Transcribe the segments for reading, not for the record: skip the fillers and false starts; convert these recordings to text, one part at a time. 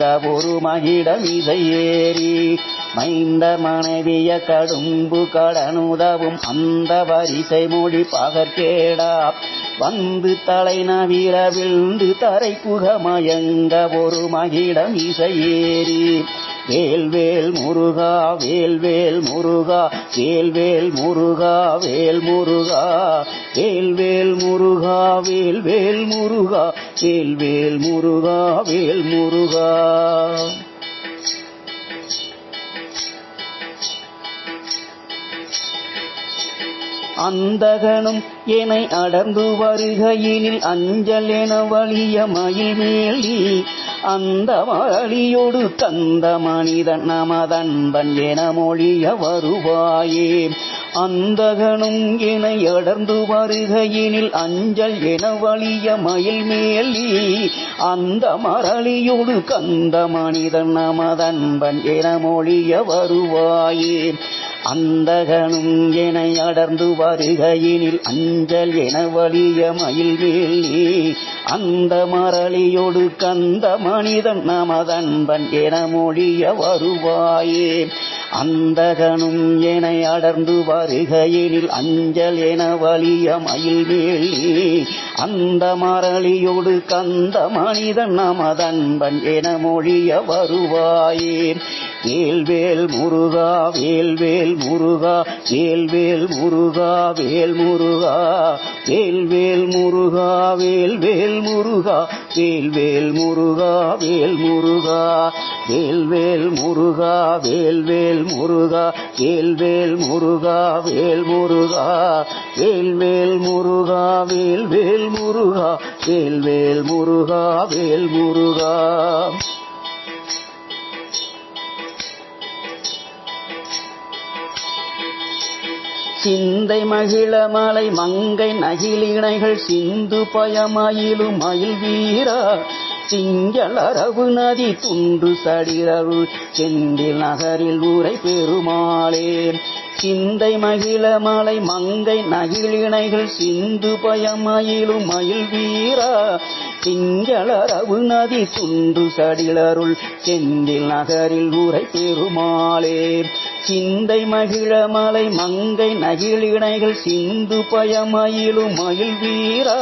மயங்க ஒரு மகிடம் இசையேறி மைந்த மனைவிய கடும்பு கடனுதவும் அந்த வரிசை மொழி பகற்கேடா வந்து தலை நவிர விழுந்து தரை புக மயங்க ஒரு மகிடம் இசையேறி வேல்வேல் முருகா வேல்வேல் முருகா வேல்வேல் முருகா வேல் முருகா வேல்வேல் முருகா வேல்வேல் முருகா வேல்வேல் முருகா வேல் முருகா. அந்தகனும் என்னை அடர்ந்து வருகையினில் அஞ்சல் என வலிய மயில் மேலி அந்த மகளியோடு தந்த மனிதன் நமதன்பன் என மொழிய வருவாயே. அந்தகனும் என்னை அடர்ந்து வருகையினில் அஞ்சல் என வலிய மயில் மேலி அந்த மரளியோடு கந்த மனிதன் நமதன்பன் என மொழிய வருவாயே. அந்தகனும் என்னை அடர்ந்து வருகையினில் அஞ்சல் என வலிய மயில் மேலி அந்த மரளியோடு கந்த மனிதன் நமதன்பன் என மொழிய வருவாயே. அந்தகனும் என்னை அடர்ந்து வருகையினில் அஞ்சல் என வலிய மயில் மேலி அந்த மரளியோடு கந்த மனிதன் நமதன்பன் என மொழிய வருவாயே. வேல்வேல் முருகா வேல்வேல் முருகா வேல்வேல் முருகா வேல் முருகா வேல்வேல் முருகா வேல்வேல் முருகா வேல்வேல் முருகா வேல் முருகா வேல்வேல் முருகா வேல்வேல் முருகா வேல்வேல் முருகா வேல் முருகா வேல்வேல் முருகா வேல்வேல் முருகா வேல்வேல் முருகா வேல் முருகா. சிந்தை மகிழ மலை மங்கை நகிலிணைகள் சிந்து பயமயிலும் மயில் வீரா சிங்களரவு நதி துன்று சடிரருள் செந்தில் நகரில் ஊரை பெருமாளே. சிந்தை மகிழ மலை மங்கை நகிலிணைகள் சிந்து பயமயிலும் மயில் வீரா சிங்களரவு நதி துன்று சடிலருள் செந்தில் நகரில் ஊரை பெருமாளே. சிந்தை மகிழ மலை மங்கை நகிலிணைகள் சிந்து பயமயிலும் மயில் வீரா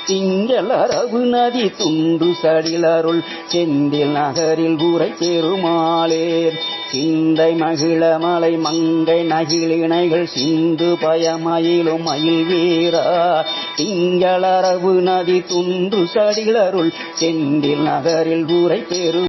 திங்களரவு நதி துண்டு சடிலருள் செந்தில் நகரில் ஊரை பெருமாளே. சிந்தை மகிழ மலை மங்கை நகிலிணைகள் சிந்து பயமயிலும் மயில் வீரா திங்களரவு நதி துண்டு சடிலருள் செந்தில் நகரில் ஊரை பெரு